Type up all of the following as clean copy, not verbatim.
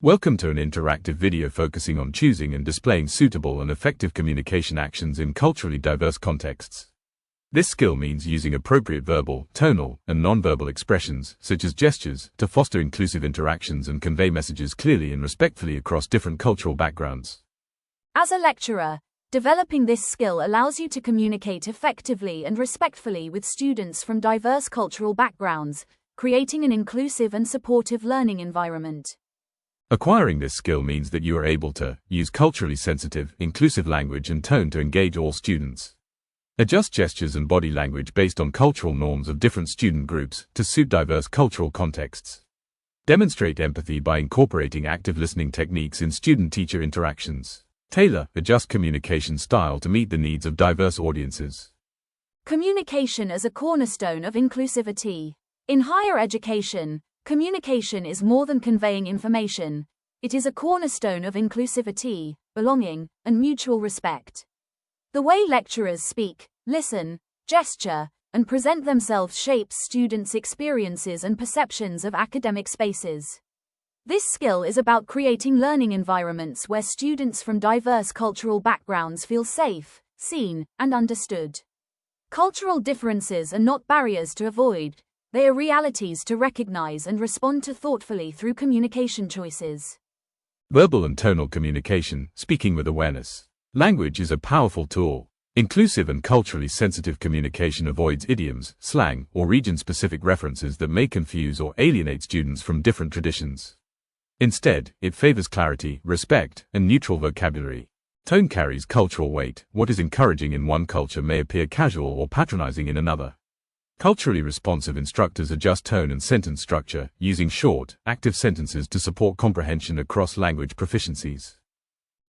Welcome to an interactive video focusing on choosing and displaying suitable and effective communication actions in culturally diverse contexts. This skill means using appropriate verbal, tonal, and nonverbal expressions, such as gestures, to foster inclusive interactions and convey messages clearly and respectfully across different cultural backgrounds. As a lecturer, developing this skill allows you to communicate effectively and respectfully with students from diverse cultural backgrounds, creating an inclusive and supportive learning environment. Acquiring this skill means that you are able to use culturally sensitive, inclusive language and tone to engage all students. Adjust gestures and body language based on cultural norms of different student groups to suit diverse cultural contexts. Demonstrate empathy by incorporating active listening techniques in student-teacher interactions. Adjust communication style to meet the needs of diverse audiences. Communication as a cornerstone of inclusivity. In higher education, communication is more than conveying information. It is a cornerstone of inclusivity, belonging, and mutual respect. The way lecturers speak, listen, gesture, and present themselves shapes students' experiences and perceptions of academic spaces. This skill is about creating learning environments where students from diverse cultural backgrounds feel safe, seen, and understood. Cultural differences are not barriers to avoid. They are realities to recognize and respond to thoughtfully through communication choices. Verbal and tonal communication, speaking with awareness. Language is a powerful tool. Inclusive and culturally sensitive communication avoids idioms, slang, or region-specific references that may confuse or alienate students from different traditions. Instead, it favors clarity, respect, and neutral vocabulary. Tone carries cultural weight. What is encouraging in one culture may appear casual or patronizing in another. Culturally responsive instructors adjust tone and sentence structure, using short, active sentences to support comprehension across language proficiencies.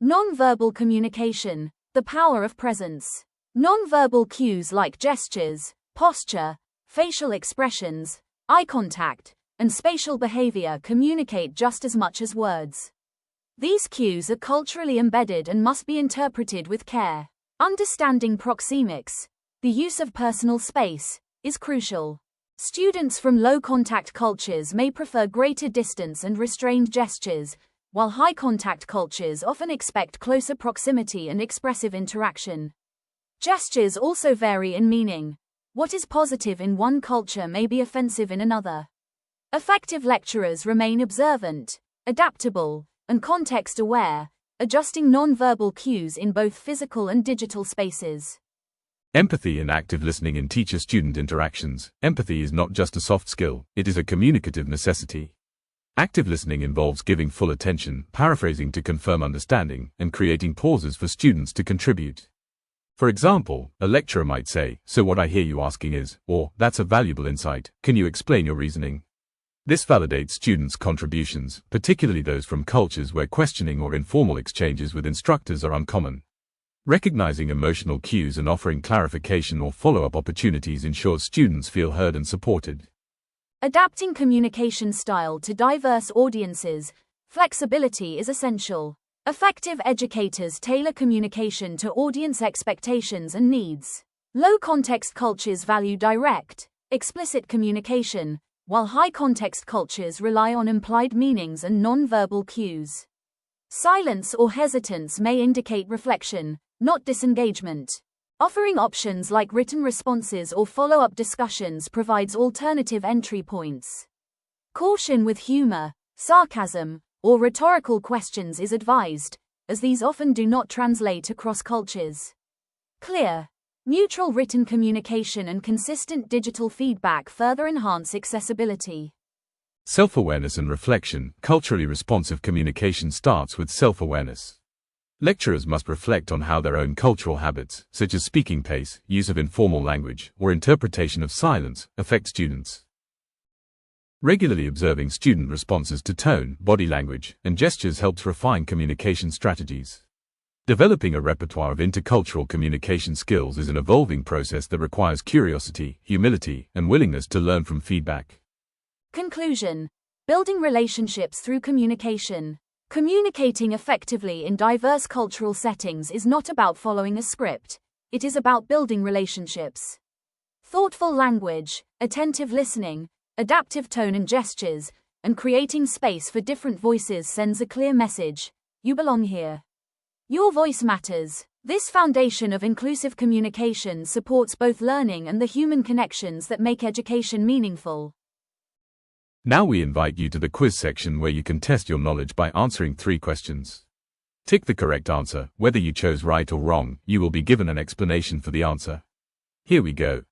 Nonverbal communication, the power of presence. Nonverbal cues like gestures, posture, facial expressions, eye contact, and spatial behavior communicate just as much as words. These cues are culturally embedded and must be interpreted with care. Understanding proxemics, the use of personal space, is crucial. Students from low-contact cultures may prefer greater distance and restrained gestures, while high-contact cultures often expect closer proximity and expressive interaction. Gestures also vary in meaning. What is positive in one culture may be offensive in another. Effective lecturers remain observant, adaptable, and context-aware, adjusting non-verbal cues in both physical and digital spaces. Empathy and active listening in teacher-student interactions. Empathy is not just a soft skill, it is a communicative necessity. Active listening involves giving full attention, paraphrasing to confirm understanding, and creating pauses for students to contribute. For example, a lecturer might say, "So what I hear you asking is," or "That's a valuable insight, can you explain your reasoning?" This validates students' contributions, particularly those from cultures where questioning or informal exchanges with instructors are uncommon. Recognizing emotional cues and offering clarification or follow-up opportunities ensures students feel heard and supported. Adapting communication style to diverse audiences. Flexibility is essential. Effective educators tailor communication to audience expectations and needs. Low-context cultures value direct, explicit communication, while high-context cultures rely on implied meanings and non-verbal cues. Silence or hesitance may indicate reflection, not disengagement. Offering options like written responses or follow-up discussions provides alternative entry points. Caution with humor, sarcasm, or rhetorical questions is advised, as these often do not translate across cultures. Clear, neutral written communication and consistent digital feedback further enhance accessibility. Self-awareness and reflection. Culturally responsive communication starts with self-awareness. Lecturers must reflect on how their own cultural habits, such as speaking pace, use of informal language, or interpretation of silence, affect students. Regularly observing student responses to tone, body language, and gestures helps refine communication strategies. Developing a repertoire of intercultural communication skills is an evolving process that requires curiosity, humility, and willingness to learn from feedback. Conclusion: building relationships through communication. Communicating effectively in diverse cultural settings is not about following a script, it is about building relationships. Thoughtful language, attentive listening, adaptive tone and gestures, and creating space for different voices sends a clear message: you belong here. Your voice matters. This foundation of inclusive communication supports both learning and the human connections that make education meaningful. Now we invite you to the quiz section where you can test your knowledge by answering 3 questions. Tick the correct answer. Whether you chose right or wrong, you will be given an explanation for the answer. Here we go.